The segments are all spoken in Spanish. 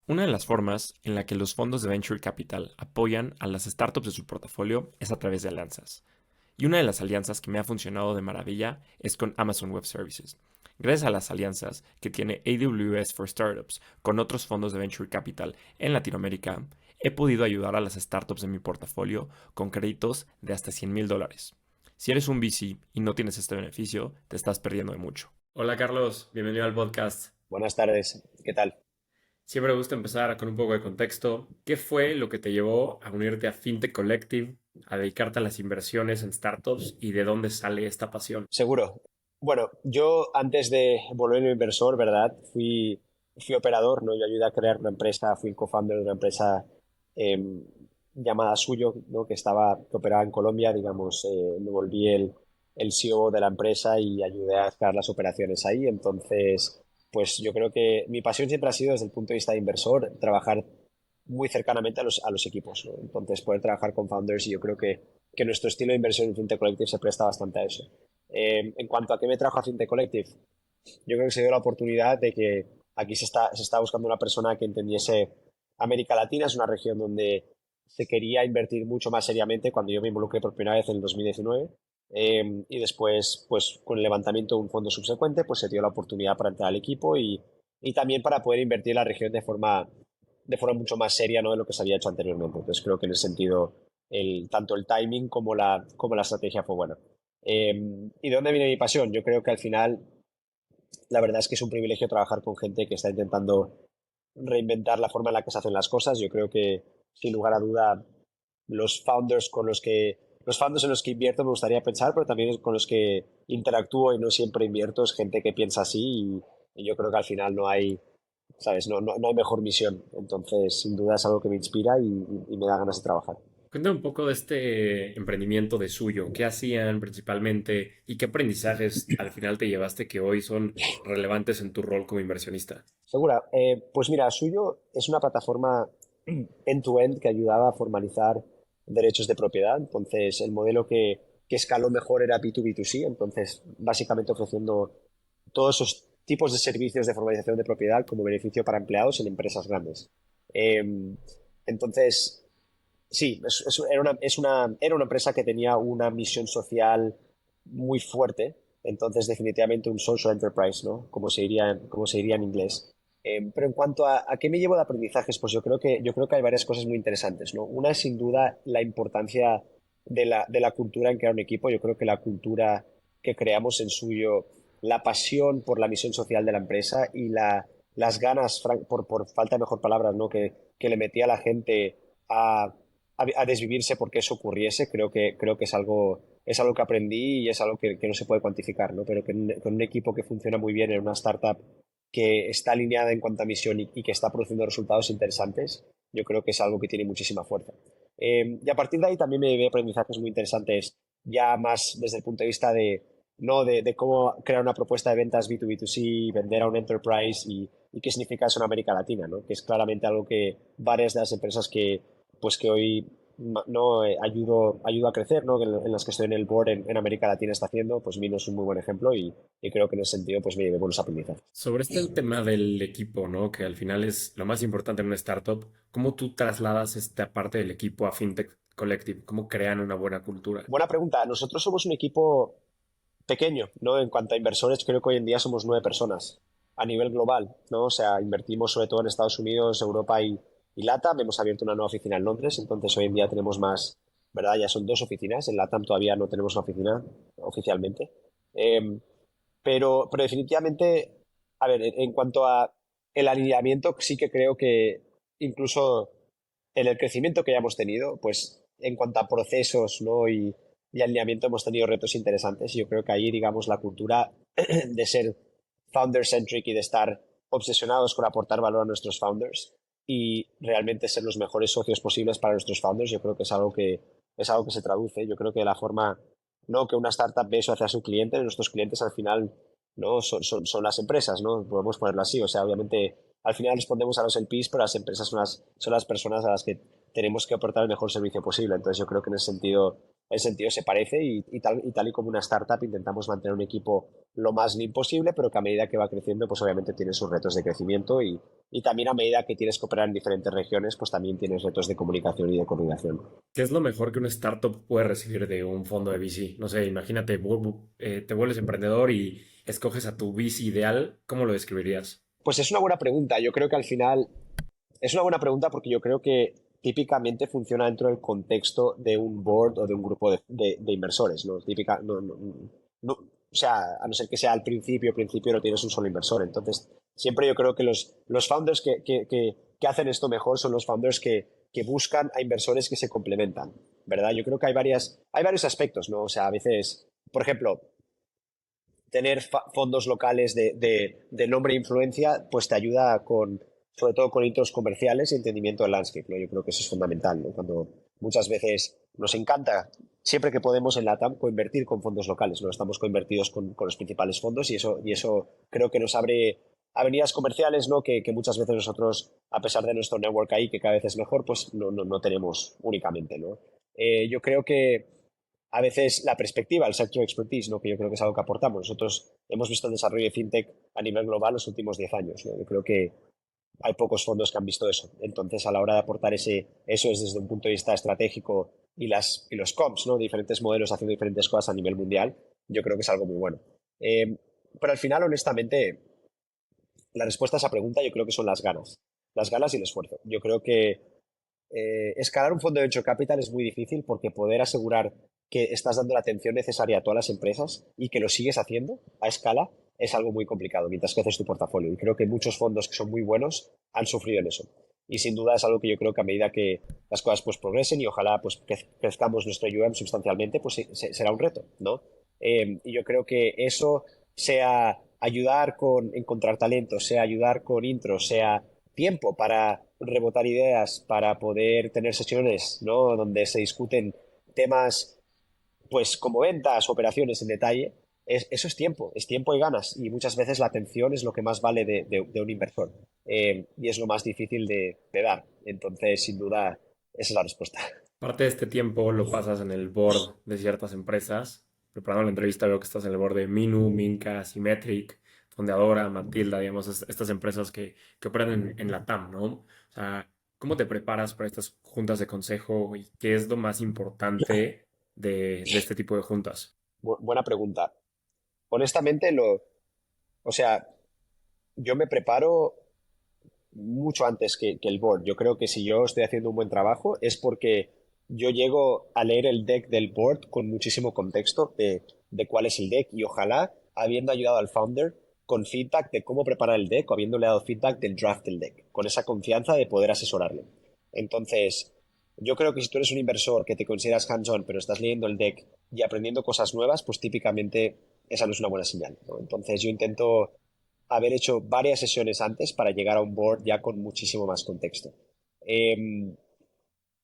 Una de las formas en la que los fondos de Venture Capital apoyan a las startups de su portafolio es a través de alianzas. Y una de las alianzas que me ha funcionado de maravilla es con Amazon Web Services. Gracias a las alianzas que tiene AWS for Startups con otros fondos de Venture Capital en Latinoamérica, he podido ayudar a las startups de mi portafolio con créditos de hasta $100,000. Si eres un VC y no tienes este beneficio, te estás perdiendo de mucho. Hola Carlos, bienvenido al podcast. Buenas tardes, ¿qué tal? Siempre me gusta empezar con un poco de contexto. ¿Qué fue lo que te llevó a unirte a FinTech Collective, a dedicarte a las inversiones en startups y de dónde sale esta pasión? Seguro. Bueno, yo antes de volverme inversor, ¿verdad? Fui operador, ¿no? Yo ayudé a crear una empresa, fui co-founder de una empresa eh, llamada Suyo, ¿no? Que operaba en Colombia, digamos, me volví el CEO de la empresa y ayudé a escalar las operaciones ahí. Entonces, pues yo creo que mi pasión siempre ha sido desde el punto de vista de inversor, trabajar muy cercanamente a los equipos, ¿no? Entonces, poder trabajar con founders y yo creo que nuestro estilo de inversión en FinTech Collective se presta bastante a eso. En cuanto a qué me trajo a FinTech Collective, yo creo que se dio la oportunidad de que aquí se está buscando una persona que entendiese América Latina, es una región donde se quería invertir mucho más seriamente cuando yo me involucré por primera vez en el 2019. Y después, pues con el levantamiento de un fondo subsecuente, pues se dio la oportunidad para entrar al equipo y también para poder invertir en la región de forma mucho más seria, ¿no? De lo que se había hecho anteriormente. Entonces creo que en ese sentido tanto el timing como la estrategia fue buena. ¿Y de dónde viene mi pasión? Yo creo que al final la verdad es que es un privilegio trabajar con gente que está intentando reinventar la forma en la que se hacen las cosas. Yo creo que, sin lugar a duda, los founders en los que invierto me gustaría pensar, pero también con los que interactúo y no siempre invierto, es gente que piensa así y yo creo que al final no hay, ¿sabes? No hay mejor misión. Entonces, sin duda es algo que me inspira y me da ganas de trabajar. Cuéntame un poco de este emprendimiento de suyo. ¿Qué hacían principalmente y qué aprendizajes al final te llevaste que hoy son relevantes en tu rol como inversionista? Segura. Pues mira, Suyo es una plataforma end-to-end que ayudaba a formalizar derechos de propiedad. Entonces, el modelo que escaló mejor era B2B2C. Entonces, básicamente ofreciendo todos esos tipos de servicios de formalización de propiedad como beneficio para empleados en empresas grandes. Eh, entonces, sí, era una empresa que tenía una misión social muy fuerte, entonces definitivamente un social enterprise, ¿no? Como se diría en inglés. Pero en cuanto a qué me llevo de aprendizajes, pues yo creo que hay varias cosas muy interesantes, ¿no? Una es sin duda la importancia de la cultura en crear un equipo. Yo creo que la cultura que creamos en Suyo, la pasión por la misión social de la empresa y las ganas, por falta de mejor palabras, ¿no? Que le metía a la gente a desvivirse porque eso ocurriese, creo que es algo que aprendí y es algo que no se puede cuantificar, ¿no? Pero con un equipo que funciona muy bien en una startup que está alineada en cuanto a misión y que está produciendo resultados interesantes, yo creo que es algo que tiene muchísima fuerza. Y a partir de ahí también me llevé aprendizajes muy interesantes, ya más desde el punto de vista no de cómo crear una propuesta de ventas B2B2C, vender a un enterprise y qué significa eso en América Latina, ¿no? Que es claramente algo que varias de las empresas que hoy no ayudo a crecer, ¿no? En las que estoy en el board en América Latina está haciendo, pues Vino es un muy buen ejemplo y creo que en ese sentido pues me llevé buenos aprendizajes. Sobre este tema del equipo, ¿no? Que al final es lo más importante en una startup. ¿Cómo tú trasladas esta parte del equipo a FinTech Collective? ¿Cómo crean una buena cultura? Buena pregunta. Nosotros somos un equipo pequeño, ¿no? En cuanto a inversores, creo que hoy en día somos 9 personas a nivel global, ¿no? O sea, invertimos sobre todo en Estados Unidos, Europa y LATAM. Hemos abierto una nueva oficina en Londres, entonces hoy en día tenemos más, ¿verdad? Ya son 2 oficinas. En LATAM todavía no tenemos una oficina oficialmente. Eh, pero definitivamente, a ver, en cuanto a el alineamiento, sí que creo que incluso en el crecimiento que ya hemos tenido, pues en cuanto a procesos, ¿no? y alineamiento hemos tenido retos interesantes. Y yo creo que ahí, digamos, la cultura de ser founder-centric y de estar obsesionados con aportar valor a nuestros founders y realmente ser los mejores socios posibles para nuestros founders, yo creo que es algo que se traduce. Yo creo que la forma, no que una startup ve eso hacia su cliente, nuestros clientes al final no son las empresas, ¿no? Podemos ponerlo así. O sea, obviamente al final respondemos a los LPs, pero las empresas son las personas a las que tenemos que aportar el mejor servicio posible. Entonces yo creo que en ese sentido se parece y tal y como una startup intentamos mantener un equipo lo más lean posible, pero que a medida que va creciendo, pues obviamente tiene sus retos de crecimiento y también a medida que tienes que operar en diferentes regiones, pues también tienes retos de comunicación y de coordinación. ¿Qué es lo mejor que una startup puede recibir de un fondo de VC? No sé, imagínate, te vuelves emprendedor y escoges a tu VC ideal, ¿cómo lo describirías? Pues es una buena pregunta. Yo creo que al final es una buena pregunta porque yo creo que típicamente funciona dentro del contexto de un board o de un grupo de inversores, ¿no? O sea, a no ser que sea al principio no tienes un solo inversor. Entonces, siempre yo creo que los founders que hacen esto mejor son los founders que buscan a inversores que se complementan, ¿verdad? Yo creo que hay varios aspectos, ¿no? O sea, a veces, por ejemplo, tener fondos locales de nombre e influencia, pues te ayuda sobre todo con hitos comerciales y entendimiento del landscape, ¿no? Yo creo que eso es fundamental, ¿no? Cuando muchas veces nos encanta, siempre que podemos en LATAM, coinvertir con fondos locales, ¿no? Estamos coinvertidos con los principales fondos y eso creo que nos abre avenidas comerciales, ¿no? Que muchas veces nosotros, a pesar de nuestro network ahí, que cada vez es mejor, pues no tenemos únicamente, ¿no? Yo creo que a veces la perspectiva, el sector expertise, ¿no? Que yo creo que es algo que aportamos. Nosotros hemos visto el desarrollo de fintech a nivel global los últimos 10 años, ¿no? Yo creo que hay pocos fondos que han visto eso. Entonces, a la hora de aportar eso es desde un punto de vista estratégico y los comps, ¿no? Diferentes modelos haciendo diferentes cosas a nivel mundial, yo creo que es algo muy bueno. Eh, pero al final, honestamente, la respuesta a esa pregunta yo creo que son las ganas y el esfuerzo. Yo creo que escalar un fondo de venture capital es muy difícil porque poder asegurar que estás dando la atención necesaria a todas las empresas y que lo sigues haciendo a escala es algo muy complicado mientras que haces tu portafolio. Y creo que muchos fondos que son muy buenos han sufrido en eso. Y sin duda es algo que yo creo que a medida que las cosas pues progresen y ojalá pues crezcamos nuestro UM sustancialmente, pues será un reto, ¿no? Y yo creo que eso sea ayudar con encontrar talento, sea ayudar con intros, sea tiempo para rebotar ideas, para poder tener sesiones, ¿no? Donde se discuten temas, pues como ventas, operaciones en detalle. Eso es tiempo y ganas. Y muchas veces la atención es lo que más vale de un inversor. Y es lo más difícil de dar. Entonces, sin duda, esa es la respuesta. Parte de este tiempo lo pasas en el board de ciertas empresas. Preparando la entrevista veo que estás en el board de Minu, Minca, Symmetric, Fondeadora, Matilda, digamos, estas empresas que operan en la TAM, ¿no? O sea, ¿cómo te preparas para estas juntas de consejo y qué es lo más importante de este tipo de juntas? Buena pregunta. Honestamente, o sea, yo me preparo mucho antes que el board. Yo creo que si yo estoy haciendo un buen trabajo es porque yo llego a leer el deck del board con muchísimo contexto de cuál es el deck y ojalá habiendo ayudado al founder con feedback de cómo preparar el deck o habiéndole dado feedback del draft del deck, con esa confianza de poder asesorarle. Entonces, yo creo que si tú eres un inversor que te consideras hands-on, pero estás leyendo el deck y aprendiendo cosas nuevas, pues típicamente esa no es una buena señal, ¿no? Entonces, yo intento haber hecho varias sesiones antes para llegar a un board ya con muchísimo más contexto. Eh,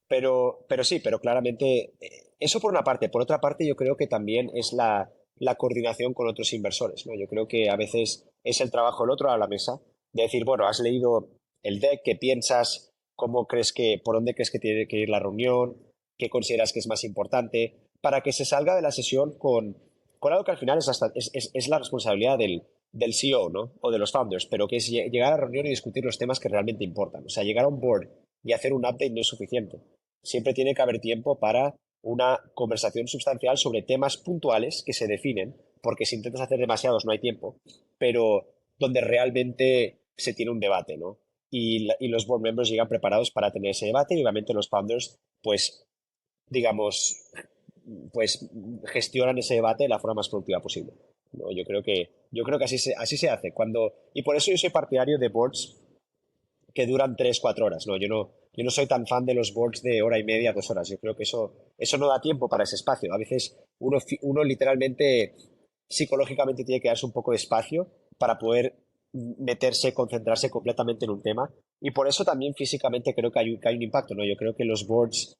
pero sí, pero claramente, eso por una parte. Por otra parte, yo creo que también es la coordinación con otros inversores, ¿no? Yo creo que a veces es el trabajo del otro a la mesa, de decir, bueno, has leído el deck, ¿qué piensas? ¿Por dónde crees que tiene que ir la reunión? ¿Qué consideras que es más importante? Para que se salga de la sesión con algo que al final es la responsabilidad del CEO, ¿no? O de los founders, pero que es llegar a la reunión y discutir los temas que realmente importan. O sea, llegar a un board y hacer un update no es suficiente. Siempre tiene que haber tiempo para una conversación sustancial sobre temas puntuales que se definen, porque si intentas hacer demasiados no hay tiempo, pero donde realmente se tiene un debate, ¿no? Y los board members llegan preparados para tener ese debate y obviamente los founders, pues, digamos, pues gestionan ese debate de la forma más productiva posible. ¿No? Yo creo que así se hace. Y por eso yo soy partidario de boards que duran 3 4 horas. ¿No? Yo no soy tan fan de los boards de hora y media, 2 horas. Yo creo que eso no da tiempo para ese espacio. A veces uno literalmente psicológicamente tiene que darse un poco de espacio para poder meterse, concentrarse completamente en un tema. Y por eso también físicamente creo que hay un impacto, ¿no? Yo creo que los boards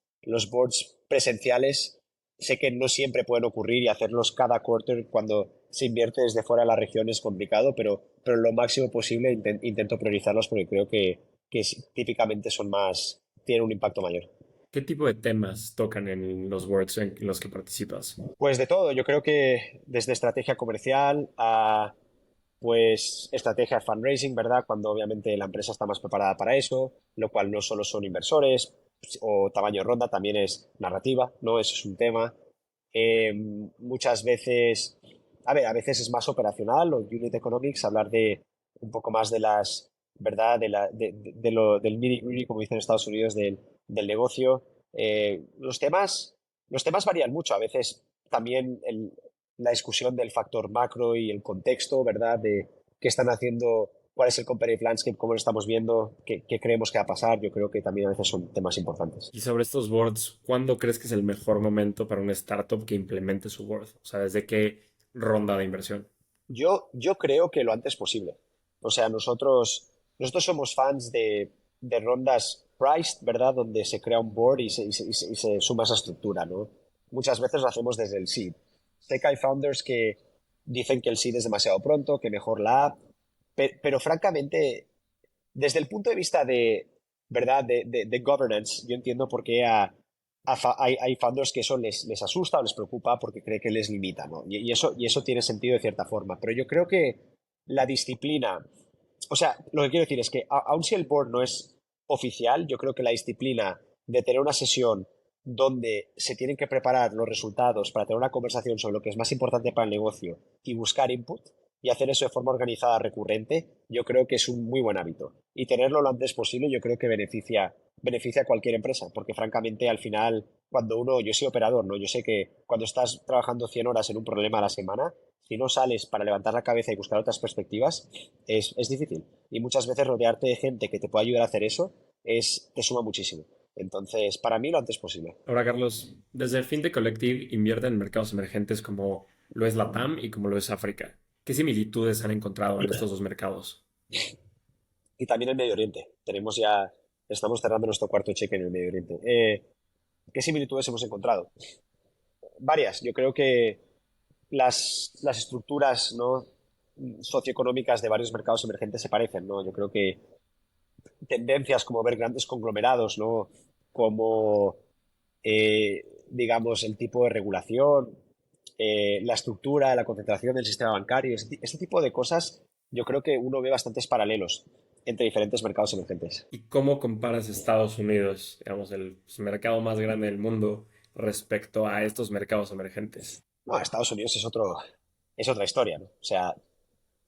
presenciales sé que no siempre pueden ocurrir y hacerlos cada quarter cuando se invierte desde fuera de la región es complicado, pero lo máximo posible intento priorizarlos porque creo que típicamente son más, tienen un impacto mayor. ¿Qué tipo de temas tocan en los works en los que participas? Pues de todo, yo creo que desde estrategia comercial a pues estrategia de fundraising, ¿verdad? Cuando obviamente la empresa está más preparada para eso, lo cual no solo son inversores o tamaño de ronda, también es narrativa, ¿no? Eso es un tema. Muchas veces, a ver, a veces es más operacional o unit economics, hablar de un poco más de las, ¿verdad? Del nitty-gritty, como dicen en Estados Unidos, del negocio. Los temas varían mucho. A veces también la discusión del factor macro y el contexto, ¿verdad? De qué están haciendo, cuál es el competitive landscape, cómo lo estamos viendo, qué creemos que va a pasar. Yo creo que también a veces son temas importantes. Y sobre estos boards, ¿cuándo crees que es el mejor momento para una startup que implemente su board? O sea, ¿desde qué ronda de inversión? Yo creo que lo antes posible. O sea, nosotros somos fans de rondas priced, ¿verdad? Donde se crea un board y se suma esa estructura, ¿no? Muchas veces lo hacemos desde el seed. Sé que hay founders que dicen que el seed es demasiado pronto, que mejor la app, pero francamente, desde el punto de vista de, ¿verdad? De governance, yo entiendo por qué hay founders que eso les asusta o les preocupa porque cree que les limita, ¿no? Y eso tiene sentido de cierta forma. Pero yo creo que la disciplina, o sea, lo que quiero decir es que aun si el board no es oficial, yo creo que la disciplina de tener una sesión donde se tienen que preparar los resultados para tener una conversación sobre lo que es más importante para el negocio y buscar input y hacer eso de forma organizada recurrente, yo creo que es un muy buen hábito. Y tenerlo lo antes posible yo creo que beneficia a cualquier empresa, porque francamente al final, cuando yo soy operador, ¿no? Yo sé que cuando estás trabajando 100 horas en un problema a la semana, si no sales para levantar la cabeza y buscar otras perspectivas, es difícil. Y muchas veces rodearte de gente que te pueda ayudar a hacer eso te suma muchísimo. Entonces, para mí lo antes posible. Ahora, Carlos, desde FinTech Collective invierte en mercados emergentes como lo es Latam y como lo es África. ¿Qué similitudes han encontrado en estos dos mercados? Y también el Medio Oriente. Estamos cerrando nuestro cuarto cheque en el Medio Oriente. ¿Qué similitudes hemos encontrado? Varias. Yo creo que las estructuras, ¿no? Socioeconómicas de varios mercados emergentes se parecen, ¿no? Yo creo que tendencias como ver grandes conglomerados, ¿no? Como, digamos, el tipo de regulación, la estructura, la concentración del sistema bancario, este tipo de cosas, yo creo que uno ve bastantes paralelos entre diferentes mercados emergentes. ¿Y cómo comparas Estados Unidos, digamos, el mercado más grande del mundo, respecto a estos mercados emergentes? No, Estados Unidos es otra historia, ¿no? O sea,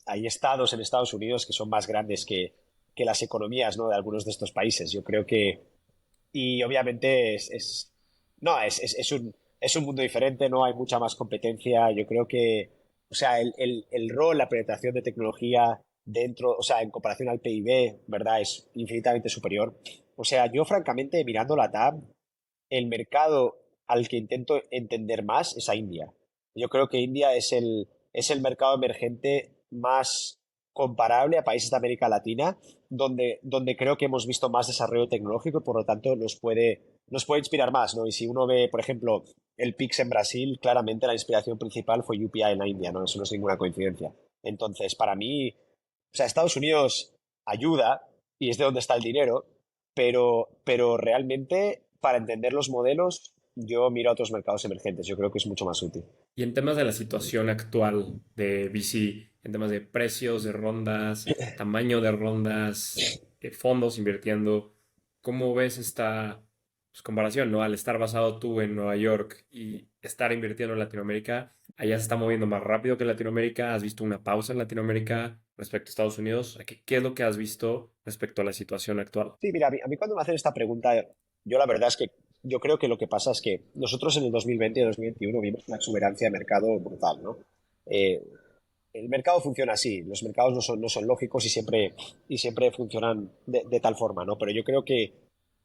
hay estados en Estados Unidos que son más grandes que las economías, ¿no? De algunos de estos países. Yo creo que y obviamente no, es un mundo diferente, ¿no? Hay mucha más competencia. Yo creo que, o sea, el rol, la penetración de tecnología dentro, o sea, en comparación al PIB, ¿verdad? Es infinitamente superior. O sea, yo francamente, mirando la TAM, el mercado al que intento entender más es a India. Yo creo que India es el mercado emergente más comparable a países de América Latina, donde creo que hemos visto más desarrollo tecnológico y por lo tanto nos puede inspirar más, ¿no? Y si uno ve, por ejemplo, el Pix en Brasil, claramente la inspiración principal fue UPI en la India, ¿no? Eso no es ninguna coincidencia. Entonces, para mí, o sea, Estados Unidos ayuda y es de donde está el dinero, pero realmente para entender los modelos yo miro a otros mercados emergentes. Yo creo que es mucho más útil. Y en temas de la situación actual de VC, en temas de precios de rondas, tamaño de rondas, fondos invirtiendo, ¿cómo ves esta pues, comparación, ¿no? Al estar basado tú en Nueva York y estar invirtiendo en Latinoamérica, allá se está moviendo más rápido que Latinoamérica. ¿Has visto una pausa en Latinoamérica respecto a Estados Unidos? ¿Qué es lo que has visto respecto a la situación actual? Sí, mira, a mí cuando me hacen esta pregunta, yo la verdad es que yo creo que lo que pasa es que nosotros en el 2020 y 2021 vimos una exuberancia de mercado brutal, ¿no? Eh, el mercado funciona así, los mercados no son lógicos y siempre funcionan de tal forma, ¿no? Pero yo creo que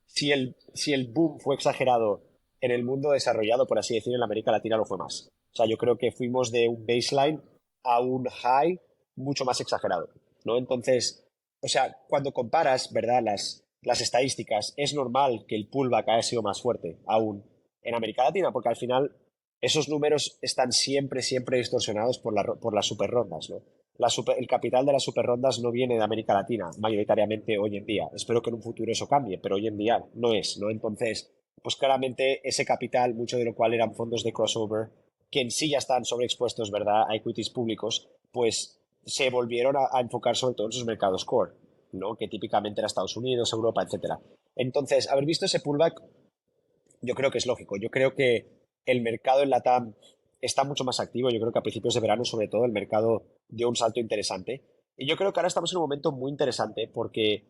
si el boom fue exagerado en el mundo desarrollado, por así decirlo, en la América Latina lo fue más. O sea, yo creo que fuimos de un baseline a un high mucho más exagerado, ¿no? Entonces, o sea, cuando comparas, ¿verdad? Las estadísticas, es normal que el pullback haya sido más fuerte aún en América Latina, porque al final esos números están siempre, siempre distorsionados por las super rondas, ¿no? El capital de las super rondas no viene de América Latina, mayoritariamente hoy en día. Espero que en un futuro eso cambie, pero hoy en día no es, ¿no? Entonces, pues claramente ese capital, mucho de lo cual eran fondos de crossover, que en sí ya están sobreexpuestos, ¿verdad?, a equities públicos, pues se volvieron a enfocar sobre todo en sus mercados core, ¿no? Que típicamente era Estados Unidos, Europa, etcétera. Entonces, haber visto ese pullback yo creo que es lógico. Yo creo que el mercado en Latam está mucho más activo. Yo creo que a principios de verano, sobre todo, el mercado dio un salto interesante. Y yo creo que ahora estamos en un momento muy interesante porque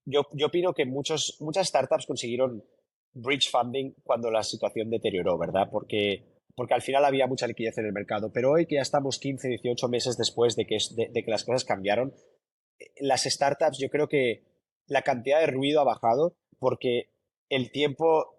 yo opino que muchas startups consiguieron bridge funding cuando la situación deterioró, ¿verdad? Porque al final había mucha liquidez en el mercado. Pero hoy que ya estamos 15, 18 meses después de que las cosas cambiaron, las startups, yo creo que la cantidad de ruido ha bajado porque el tiempo,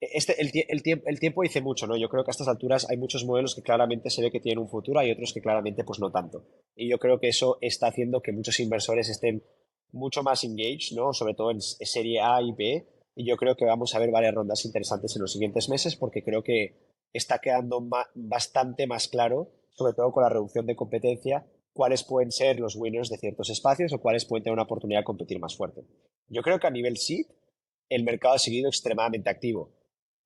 el tiempo dice mucho, ¿no? Yo creo que a estas alturas hay muchos modelos que claramente se ve que tienen un futuro, hay otros que claramente pues no tanto. Y yo creo que eso está haciendo que muchos inversores estén mucho más engaged, ¿no? Sobre todo en serie A y B. Y yo creo que vamos a ver varias rondas interesantes en los siguientes meses porque creo que está quedando bastante más claro, sobre todo con la reducción de competencia, cuáles pueden ser los winners de ciertos espacios o cuáles pueden tener una oportunidad de competir más fuerte. Yo creo que a nivel seed el mercado ha seguido extremadamente activo.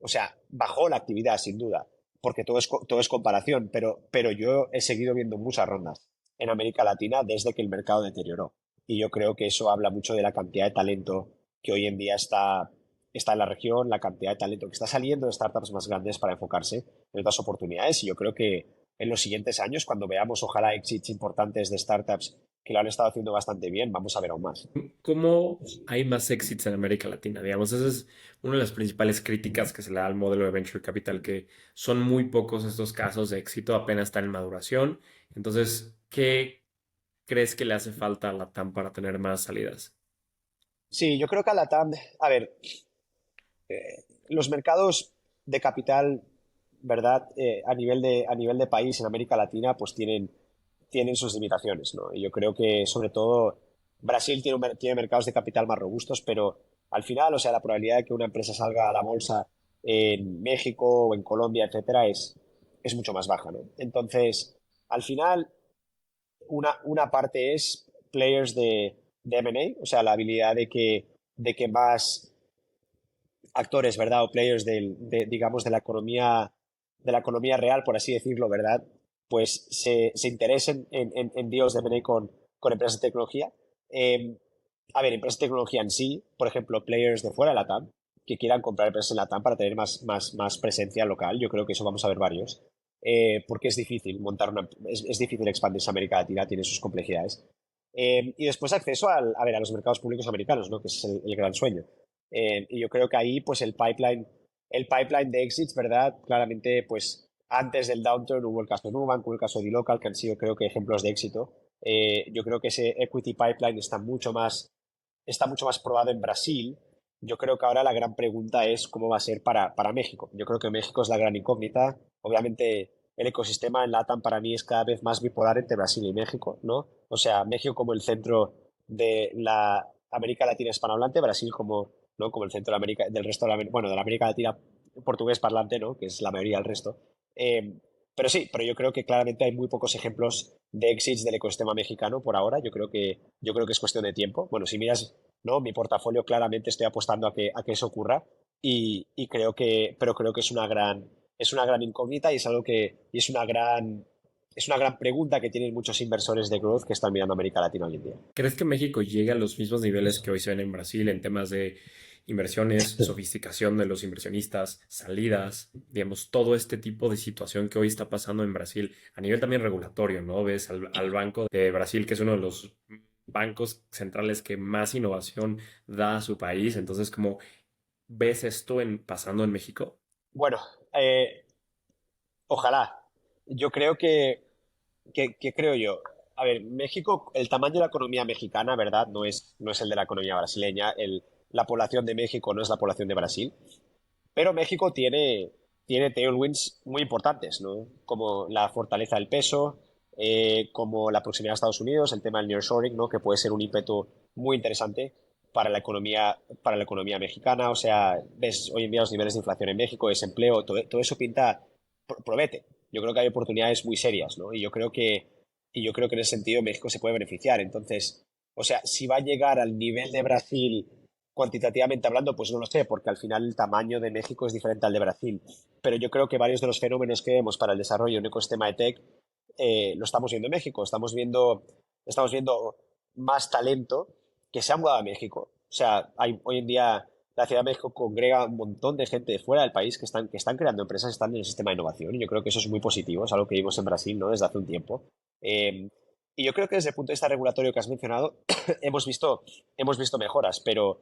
O sea, bajó la actividad sin duda, porque todo es comparación, pero yo he seguido viendo muchas rondas en América Latina desde que el mercado deterioró. Y yo creo que eso habla mucho de la cantidad de talento que hoy en día está en la región, la cantidad de talento que está saliendo de startups más grandes para enfocarse en otras oportunidades. Y yo creo que en los siguientes años, cuando veamos ojalá exits importantes de startups que lo han estado haciendo bastante bien, vamos a ver aún más. ¿Cómo hay más éxitos en América Latina? Digamos, esa es una de las principales críticas que se le da al modelo de Venture Capital, que son muy pocos estos casos de éxito, apenas están en maduración. Entonces, ¿qué crees que le hace falta a la TAM para tener más salidas? Sí, yo creo que a la TAM, a ver, los mercados de capital, ¿verdad? A nivel de país en América Latina, pues tienen sus limitaciones, ¿no? Y yo creo que sobre todo Brasil tiene mercados de capital más robustos, pero al final, o sea, la probabilidad de que una empresa salga a la bolsa en México o en Colombia, etcétera, es mucho más baja, ¿no? Entonces, al final, una parte es players de M&A, o sea, la habilidad de que más actores, ¿verdad? O players digamos, de la economía real, por así decirlo, ¿verdad? Pues se interesen en deals de M&A con empresas de tecnología. Eh, a ver, empresas de tecnología en sí, por ejemplo, players de fuera de la TAM, que quieran comprar empresas en la TAM para tener más presencia local. Yo creo que eso vamos a ver varios. Porque es difícil es difícil expandirse a América Latina, tiene sus complejidades. Y después acceso a los mercados públicos americanos, ¿no? Que es el gran sueño. Y yo creo que ahí, pues el pipeline de exits, ¿verdad? Claramente, pues antes del downturn hubo el caso de Nubank, hubo el caso de dLocal, que han sido, creo que, ejemplos de éxito. Yo creo que ese equity pipeline está mucho más probado en Brasil. Yo creo que ahora la gran pregunta es cómo va a ser para México. Yo creo que México es la gran incógnita. Obviamente, el ecosistema en LATAM para mí es cada vez más bipolar entre Brasil y México, ¿no? O sea, México como el centro de la América Latina hispanohablante, Brasil como, ¿no? Como el centro de del resto de bueno, de la América Latina portugués parlante, ¿no? Que es la mayoría del resto. Pero sí, pero yo creo que claramente hay muy pocos ejemplos de exits del ecosistema mexicano por ahora. Yo creo que es cuestión de tiempo. Bueno, si miras, ¿no? Mi portafolio, claramente estoy apostando a que eso ocurra y pero creo que es una gran incógnita y es una gran pregunta que tienen muchos inversores de growth que están mirando a América Latina hoy en día. ¿Crees que México llegue a los mismos niveles que hoy se ven en Brasil en temas de inversiones, sofisticación de los inversionistas, salidas, digamos, todo este tipo de situación que hoy está pasando en Brasil a nivel también regulatorio, ¿no? Ves al Banco de Brasil, que es uno de los bancos centrales que más innovación da a su país. Entonces, ¿cómo ves esto pasando en México? Bueno, eh, ojalá. Yo creo que creo yo. A ver, México, el tamaño de la economía mexicana, ¿verdad? No es el de la economía brasileña. La población de México no es la población de Brasil. Pero México tiene tailwinds muy importantes, ¿no? Como la fortaleza del peso, como la proximidad a Estados Unidos, el tema del nearshoring, ¿no? Que puede ser un ímpetu muy interesante para la economía mexicana. O sea, ves hoy en día los niveles de inflación en México, desempleo, todo eso pinta promete. Yo creo que hay oportunidades muy serias, ¿no? Y yo creo que en ese sentido México se puede beneficiar. Entonces, o sea, si va a llegar al nivel de Brasil cuantitativamente hablando, pues no lo sé, porque al final el tamaño de México es diferente al de Brasil. Pero yo creo que varios de los fenómenos que vemos para el desarrollo de un ecosistema de tech lo estamos viendo en México. Estamos viendo más talento que se ha mudado a México. O sea, hoy en día la Ciudad de México congrega un montón de gente de fuera del país que están creando empresas, están en el sistema de innovación. Y yo creo que eso es muy positivo, es algo que vimos en Brasil, ¿no? Desde hace un tiempo. Eh, y yo creo que desde el punto de vista regulatorio que has mencionado, hemos visto mejoras, pero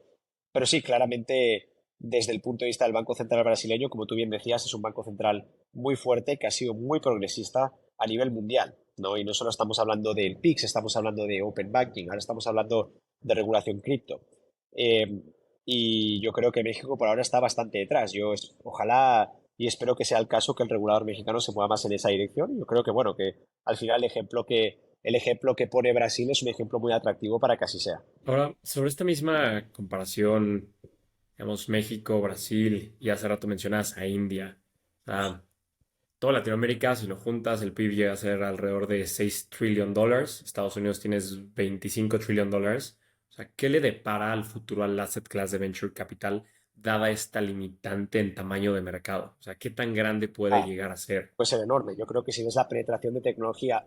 sí, claramente desde el punto de vista del Banco Central brasileño, como tú bien decías, es un banco central muy fuerte que ha sido muy progresista a nivel mundial, ¿no? Y no solo estamos hablando del PIX, estamos hablando de Open Banking, ahora estamos hablando de regulación cripto. Eh, y yo creo que México por ahora está bastante detrás. Ojalá y espero que sea el caso que el regulador mexicano se mueva más en esa dirección. Yo creo que, bueno, que al final el ejemplo que pone Brasil es un ejemplo muy atractivo para que así sea. Ahora, sobre esta misma comparación, digamos, México, Brasil, y hace rato mencionas a India. O sea, toda Latinoamérica, si lo juntas, el PIB llega a ser alrededor de $6 trillion. Estados Unidos tienes $25 trillion. O sea, ¿qué le depara al futuro al asset class de venture capital dada esta limitante en tamaño de mercado? O sea, ¿qué tan grande puede Ah, llegar a ser? puede ser enorme. Yo creo que si ves la penetración de tecnología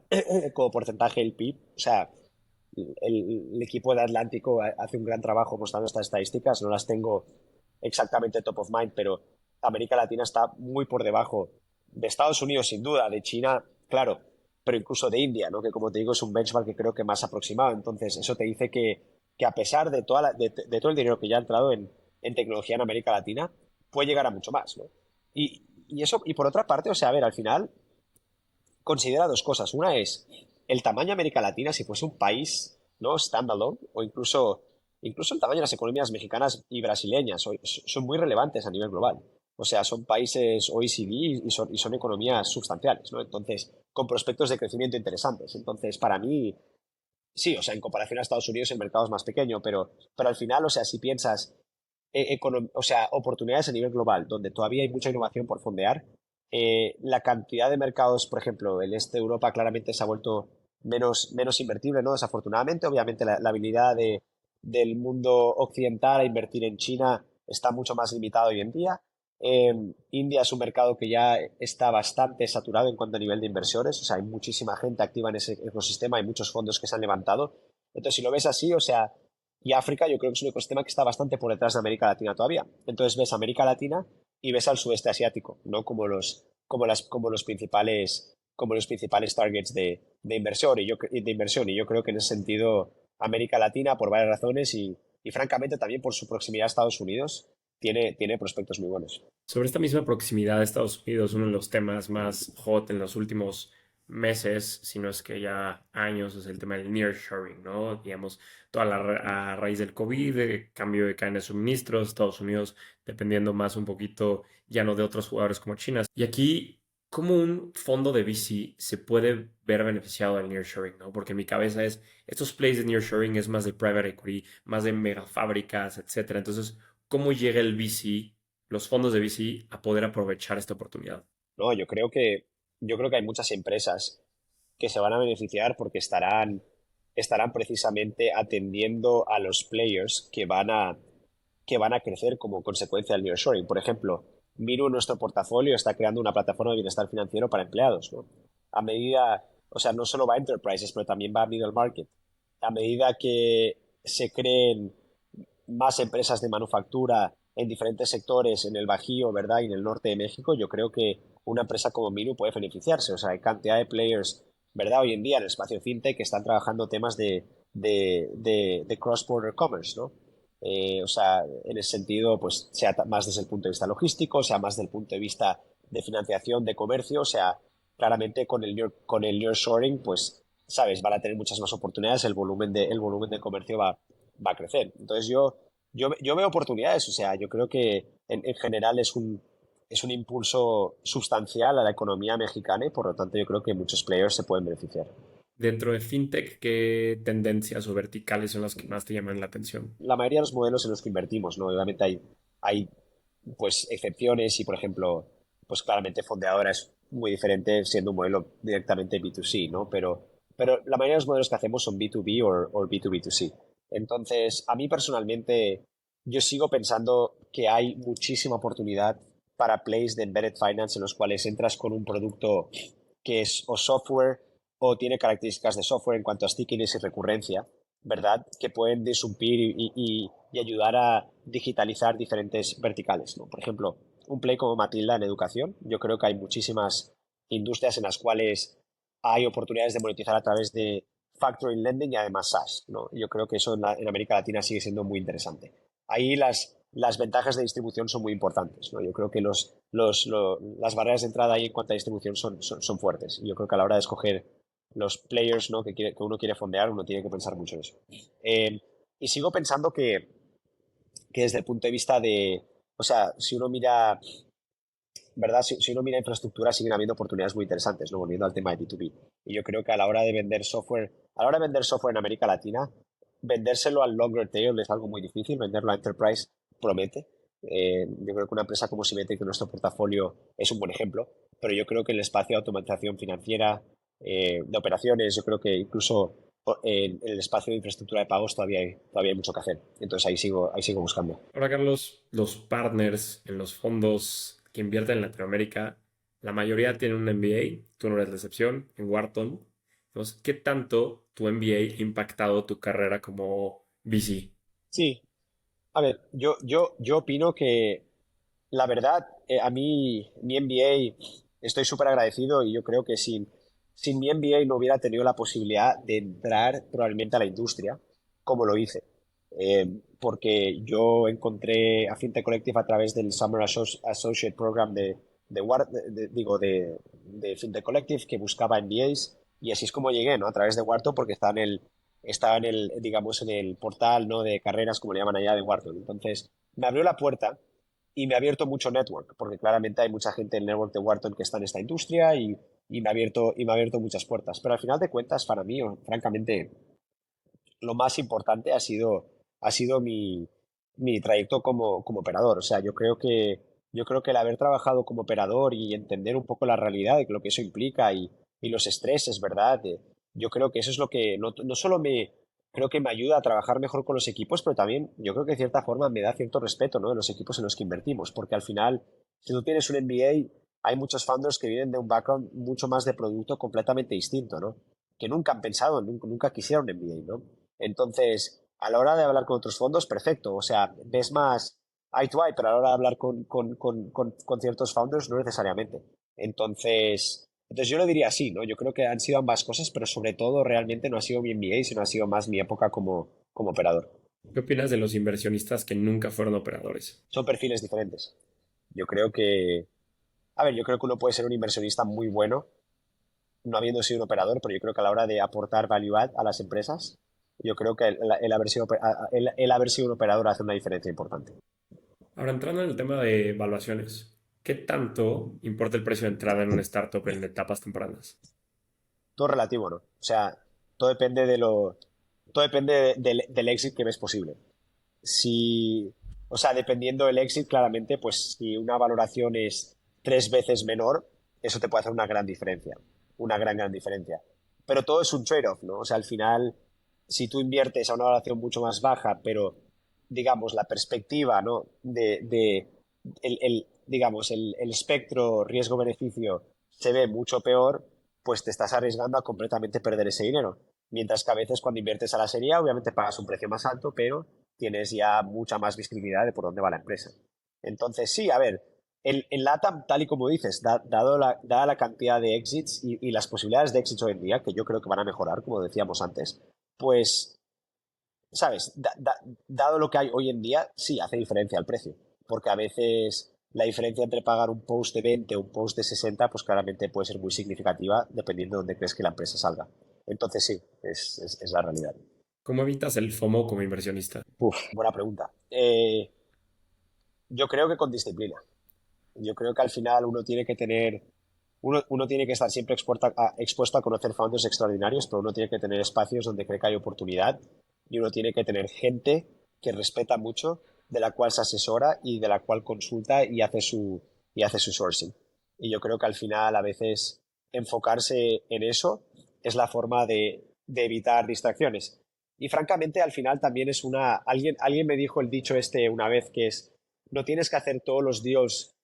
como porcentaje del PIB, o sea, el equipo de Atlántico hace un gran trabajo mostrando estas estadísticas. No las tengo exactamente top of mind, pero América Latina está muy por debajo de Estados Unidos, sin duda, de China, claro, pero incluso de India, ¿no? Que como te digo es un benchmark que creo que más aproximado. Entonces, eso te dice que a pesar de todo el dinero que ya ha entrado en tecnología en América Latina, puede llegar a mucho más, ¿no? Y por otra parte, o sea, a ver, al final considera dos cosas. Una es el tamaño de América Latina, si fuese un país, ¿no? Standalone, o incluso el tamaño de las economías mexicanas y brasileñas son muy relevantes a nivel global. O sea, son países OECD y son economías sustanciales, ¿no? Entonces, con prospectos de crecimiento interesantes. Entonces, para mí, sí, o sea, en comparación a Estados Unidos el mercado es más pequeño, pero al final, o sea, si piensas o sea, oportunidades a nivel global, donde todavía hay mucha innovación por fondear. La cantidad de mercados, por ejemplo, el este de Europa claramente se ha vuelto menos invertible, ¿no? Desafortunadamente, obviamente la habilidad del mundo occidental a invertir en China está mucho más limitado hoy en día. Eh, India es un mercado que ya está bastante saturado en cuanto a nivel de inversores, o sea, hay muchísima gente activa en ese ecosistema, hay muchos fondos que se han levantado. Entonces, si lo ves así, o sea, y África yo creo que es un ecosistema que está bastante por detrás de América Latina todavía. Entonces ves América Latina y ves al sudeste asiático, ¿no? Como los principales targets de inversión. Y yo creo que en ese sentido América Latina, por varias razones y francamente también por su proximidad a Estados Unidos, tiene prospectos muy buenos. Sobre esta misma proximidad de Estados Unidos, uno de los temas más hot en los últimos meses, si no es que ya años, es el tema del nearshoring, ¿no? Digamos, a raíz del COVID, cambio de cadena de suministros, Estados Unidos dependiendo más un poquito ya no de otros jugadores como China. Y aquí, ¿cómo un fondo de VC se puede ver beneficiado del nearshoring, ¿no? Porque en mi cabeza estos plays de nearshoring es más de private equity, más de megafábricas, etcétera. Entonces, ¿cómo llega el VC, los fondos de VC, a poder aprovechar esta oportunidad? No, yo creo que hay muchas empresas que se van a beneficiar porque estarán precisamente atendiendo a los players que van a crecer como consecuencia del nearshoring. Por ejemplo, Miru en nuestro portafolio está creando una plataforma de bienestar financiero para empleados, ¿no? A medida, o sea, no solo va a enterprises, pero también va a middle market. A medida que se creen más empresas de manufactura en diferentes sectores en el Bajío, ¿verdad? Y en el norte de México, yo creo que una empresa como Miru puede beneficiarse. O sea, hay cantidad de players, ¿verdad? Hoy en día en el espacio fintech que están trabajando temas de cross-border commerce, ¿no? O sea, en ese sentido, pues sea más desde el punto de vista logístico, sea más desde el punto de vista de financiación, de comercio, o sea, claramente con el nearshoring, pues, sabes, van a tener muchas más oportunidades, el volumen de comercio va a crecer. Entonces yo veo oportunidades, o sea, yo creo que en general es un impulso sustancial a la economía mexicana y por lo tanto yo creo que muchos players se pueden beneficiar. Dentro de FinTech, ¿qué tendencias o verticales son las que más te llaman la atención? La mayoría de los modelos en los que invertimos, ¿no? Obviamente hay pues excepciones y, por ejemplo, pues claramente fondeadoras. muy diferente siendo un modelo directamente B2C, ¿no? Pero la mayoría de los modelos que hacemos son B2B o B2B2C. Entonces, a mí personalmente, yo sigo pensando que hay muchísima oportunidad para plays de embedded finance en los cuales entras con un producto que es o software o tiene características de software en cuanto a stickiness y recurrencia, ¿verdad? Que pueden disrumpir y ayudar a digitalizar diferentes verticales, ¿no? Por ejemplo, un play como Matilda en educación, yo creo que hay muchísimas industrias en las cuales hay oportunidades de monetizar a través de factoring lending y además SaaS, ¿no? Yo creo que eso en América Latina sigue siendo muy interesante. Ahí las ventajas de distribución son muy importantes, ¿no? Yo creo que las barreras de entrada ahí en cuanto a distribución son fuertes. Y yo creo que a la hora de escoger los players, ¿no? que uno quiere fondear, uno tiene que pensar mucho en eso. Y sigo pensando que desde el punto de vista de, o sea, si uno mira, ¿verdad? Si uno mira infraestructura, siguen habiendo oportunidades muy interesantes, ¿no? Volviendo al tema de B2B. Y yo creo que a la hora de vender software, a la hora de vender software en América Latina, vendérselo al longer tail es algo muy difícil, venderlo a enterprise promete. Yo creo que una empresa como Symmetric en nuestro portafolio es un buen ejemplo, pero yo creo que el espacio de automatización financiera, de operaciones, yo creo que incluso en el espacio de infraestructura de pagos todavía hay mucho que hacer. Entonces ahí sigo buscando. Ahora, Carlos, los partners en los fondos que invierten en Latinoamérica, la mayoría tienen un MBA, tú no eres la excepción, en Wharton. Entonces, ¿qué tanto tu MBA ha impactado tu carrera como VC? Sí, a ver, yo opino que la verdad, a mí, mi MBA, estoy súper agradecido y yo creo que sin mi MBA no hubiera tenido la posibilidad de entrar probablemente a la industria como lo hice. Porque yo encontré a FinTech Collective a través del Summer Associate Program de FinTech Collective que buscaba MBAs y así es como llegué, ¿no? A través de Wharton porque digamos, en el portal, ¿no? De carreras, como le llaman allá, de Wharton. Entonces, me abrió la puerta y me ha abierto mucho network, porque claramente hay mucha gente en el network de Wharton que está en esta industria y me ha abierto muchas puertas. Pero al final de cuentas, para mí, francamente, lo más importante ha sido mi trayecto como operador. O sea, yo creo que el haber trabajado como operador y entender un poco la realidad de lo que eso implica y los estreses, ¿verdad? Yo creo que eso es lo que no solo creo que me ayuda a trabajar mejor con los equipos, pero también yo creo que de cierta forma me da cierto respeto, ¿no? De los equipos en los que invertimos, porque al final, si tú tienes un MBA, hay muchos founders que vienen de un background mucho más de producto completamente distinto, ¿no? Que nunca han pensado, nunca quisieron un MBA, ¿no? Entonces, a la hora de hablar con otros fondos, perfecto. O sea, ves más eye to eye, pero a la hora de hablar con ciertos founders, no necesariamente. Entonces yo lo diría así, ¿no? Yo creo que han sido ambas cosas, pero sobre todo realmente no ha sido mi MBA, sino ha sido más mi época como operador. ¿Qué opinas de los inversionistas que nunca fueron operadores? Son perfiles diferentes. Yo creo que, a ver, yo creo que uno puede ser un inversionista muy bueno no habiendo sido un operador, pero yo creo que a la hora de aportar value add a las empresas, yo creo que el haber sido un operador hace una diferencia importante. Ahora, entrando en el tema de evaluaciones, ¿qué tanto importa el precio de entrada en una startup en etapas tempranas? Todo relativo, ¿no? O sea, todo depende del exit que ves posible. Si, o sea, dependiendo del exit, claramente, pues si una valoración es 3 veces menor, eso te puede hacer una gran diferencia. Una gran diferencia. Pero todo es un trade-off, ¿no? O sea, al final, si tú inviertes a una valoración mucho más baja, pero, digamos, la perspectiva, ¿no? Digamos, el espectro riesgo-beneficio se ve mucho peor, pues te estás arriesgando a completamente perder ese dinero. Mientras que a veces cuando inviertes a la serie A, obviamente pagas un precio más alto, pero tienes ya mucha más visibilidad de por dónde va la empresa. Entonces, sí, a ver, en LATAM, tal y como dices, dada la cantidad de exits y las posibilidades de éxito hoy en día, que yo creo que van a mejorar, como decíamos antes, pues, ¿sabes? Dado lo que hay hoy en día, sí, hace diferencia el precio. Porque a veces la diferencia entre pagar un post de 20 o un post de 60, pues claramente puede ser muy significativa dependiendo de dónde crees que la empresa salga. Entonces, sí, es la realidad. ¿Cómo evitas el FOMO como inversionista? Uf, buena pregunta. Yo creo que con disciplina. Yo creo que al final uno tiene que estar siempre expuesto a conocer founders extraordinarios, pero uno tiene que tener espacios donde cree que hay oportunidad y uno tiene que tener gente que respeta mucho, de la cual se asesora y de la cual consulta y hace su sourcing. Y yo creo que al final a veces enfocarse en eso es la forma de evitar distracciones. Y francamente al final también es una... Alguien me dijo el dicho este una vez que es, no tienes que hacer todos los deals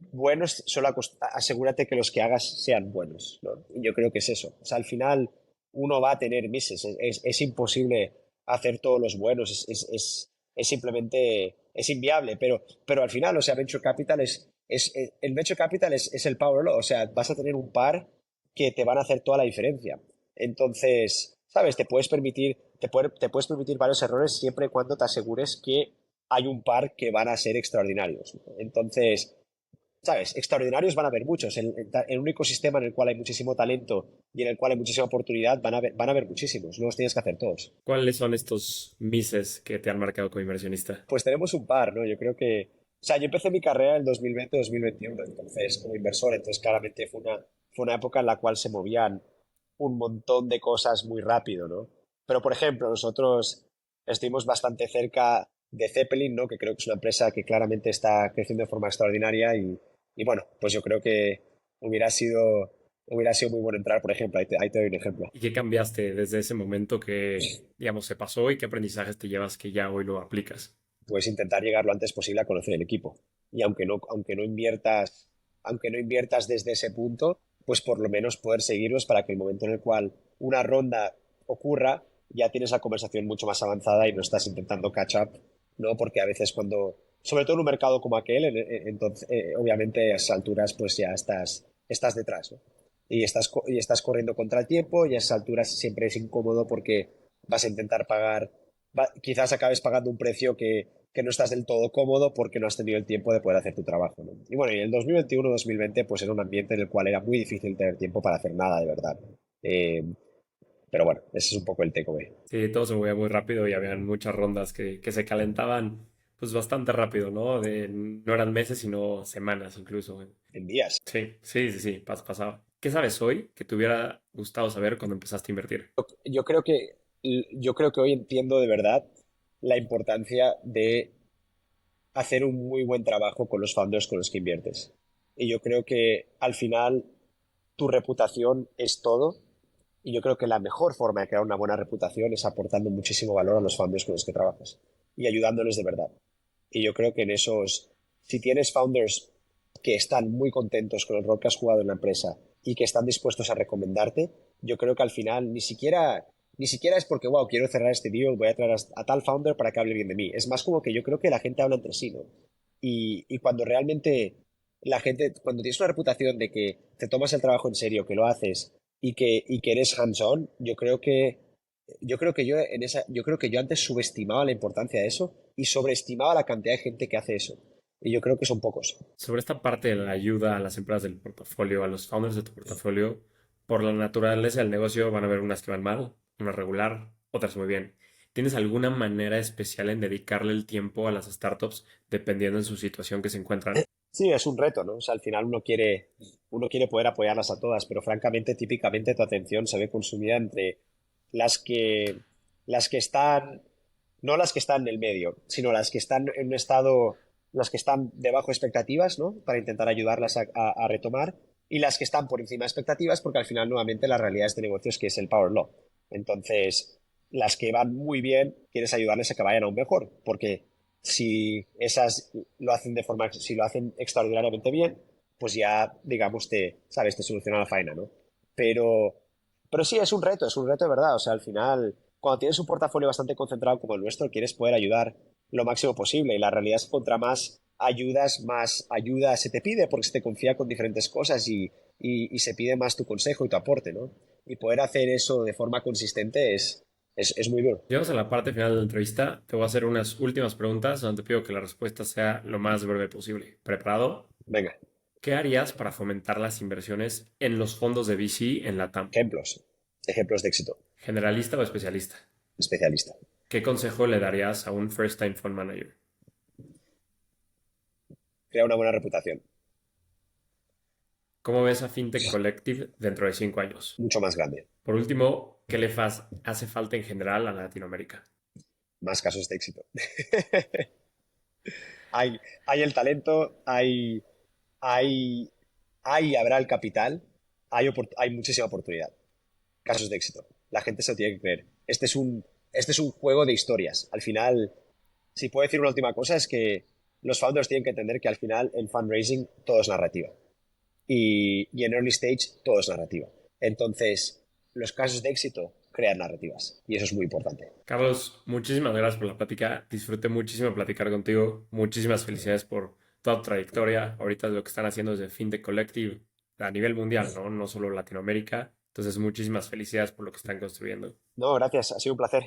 buenos, solo asegúrate que los que hagas sean buenos, ¿no? Y yo creo que es eso. O sea, al final uno va a tener misses. Es imposible hacer todos los buenos. Es simplemente, es inviable. Pero al final, o sea, Venture Capital el Venture Capital es el power law. O sea, vas a tener un par que te van a hacer toda la diferencia. Entonces, ¿sabes? Te puedes permitir varios errores siempre y cuando te asegures que hay un par que van a ser extraordinarios, ¿no? Entonces, ¿sabes? Extraordinarios van a haber muchos. En un ecosistema en el cual hay muchísimo talento y en el cual hay muchísima oportunidad, van a haber muchísimos. No los tienes que hacer todos. ¿Cuáles son estos mises que te han marcado como inversionista? Pues tenemos un par, ¿no? Yo creo que... O sea, yo empecé mi carrera en 2020-2021, entonces, como inversor, entonces claramente fue una época en la cual se movían un montón de cosas muy rápido, ¿no? Pero, por ejemplo, nosotros estuvimos bastante cerca de Zeppelin, ¿no? Que creo que es una empresa que claramente está creciendo de forma extraordinaria y bueno, pues yo creo que hubiera sido, hubiera sido muy bueno entrar, por ejemplo, ahí te doy un ejemplo. ¿Y qué cambiaste desde ese momento que, digamos, se pasó y qué aprendizajes te llevas que ya hoy lo aplicas? Pues intentar llegar lo antes posible a conocer el equipo. Y aunque no inviertas desde ese punto, pues por lo menos poder seguirlos para que el momento en el cual una ronda ocurra, ya tienes la conversación mucho más avanzada y no estás intentando catch up, ¿no? Porque a veces sobre todo en un mercado como aquel, entonces, obviamente a esas alturas pues ya estás detrás, ¿no? Y estás corriendo contra el tiempo y a esas alturas siempre es incómodo porque vas a intentar pagar, quizás acabes pagando un precio que no estás del todo cómodo porque no has tenido el tiempo de poder hacer tu trabajo, ¿no? Y bueno, y el 2021-2020 pues era un ambiente en el cual era muy difícil tener tiempo para hacer nada de verdad. Eh, pero bueno, ese es un poco el takeaway. Sí, todo se movía muy rápido y habían muchas rondas que se calentaban pues bastante rápido, ¿no? No eran meses, sino semanas incluso. En días. Sí, pasaba. ¿Qué sabes hoy que te hubiera gustado saber cuando empezaste a invertir? Yo creo que, yo creo que hoy entiendo de verdad la importancia de hacer un muy buen trabajo con los founders con los que inviertes. Y yo creo que al final tu reputación es todo. Y yo creo que la mejor forma de crear una buena reputación es aportando muchísimo valor a los founders con los que trabajas y ayudándoles de verdad. Y yo creo que si tienes founders que están muy contentos con el rol que has jugado en la empresa y que están dispuestos a recomendarte, yo creo que al final ni siquiera es porque, wow, quiero cerrar este deal, voy a traer a tal founder para que hable bien de mí. Es más como que yo creo que la gente habla entre sí, ¿no? Y cuando realmente cuando tienes una reputación de que te tomas el trabajo en serio, que lo haces y que eres hands-on, yo creo que yo antes subestimaba la importancia de eso y sobreestimaba la cantidad de gente que hace eso. Y yo creo que son pocos. Sobre esta parte de la ayuda a las empresas del portafolio, a los founders de tu portafolio, por la naturaleza del negocio van a haber unas que van mal, unas regular, otras muy bien. ¿Tienes alguna manera especial en dedicarle el tiempo a las startups dependiendo en su situación que se encuentran? Sí, es un reto, ¿no? O sea, al final uno quiere poder apoyarlas a todas, pero francamente, típicamente tu atención se ve consumida entre las que, las que están, no las que están en el medio, sino las que están en un estado, las que están debajo de expectativas, ¿no? Para intentar ayudarlas a retomar, y las que están por encima de expectativas, porque al final, nuevamente, la realidad de este negocio es que es el power law. Entonces, las que van muy bien, quieres ayudarles a que vayan aún mejor, porque si esas si lo hacen extraordinariamente bien, pues ya, digamos, sabes, te soluciona la faena, ¿no? Pero, pero sí, es un reto de verdad. O sea, al final, cuando tienes un portafolio bastante concentrado como el nuestro, quieres poder ayudar lo máximo posible. Y la realidad es que contra más ayuda se te pide, porque se te confía con diferentes cosas y se pide más tu consejo y tu aporte, ¿no? Y poder hacer eso de forma consistente es muy duro. Llegamos a la parte final de la entrevista. Te voy a hacer unas últimas preguntas donde te pido que la respuesta sea lo más breve posible. ¿Preparado? Venga, ¿Qué harías para fomentar las inversiones en los fondos de VC en la TAM? ejemplos de éxito. ¿Generalista o especialista? Especialista. ¿Qué consejo le darías a un first time fund manager? Crea una buena reputación, ¿Cómo ves a FinTech Collective dentro de 5 años? mucho más grande, Por último, ¿qué le hace falta en general a Latinoamérica? más casos de éxito. hay, hay el talento, hay, hay y habrá el capital, hay muchísima oportunidad. Casos de éxito. La gente se lo tiene que creer. Este es un juego de historias. Al final, si puedo decir una última cosa, es que los founders tienen que entender que al final en fundraising todo es narrativa. Y en early stage todo es narrativa. Entonces, los casos de éxito crean narrativas. Y eso es muy importante. Carlos, muchísimas gracias por la plática. Disfruté muchísimo platicar contigo. Muchísimas felicidades por toda tu trayectoria. Ahorita lo que están haciendo desde FinTech Collective a nivel mundial, ¿no? No solo Latinoamérica. Entonces, muchísimas felicidades por lo que están construyendo. No, gracias. Ha sido un placer.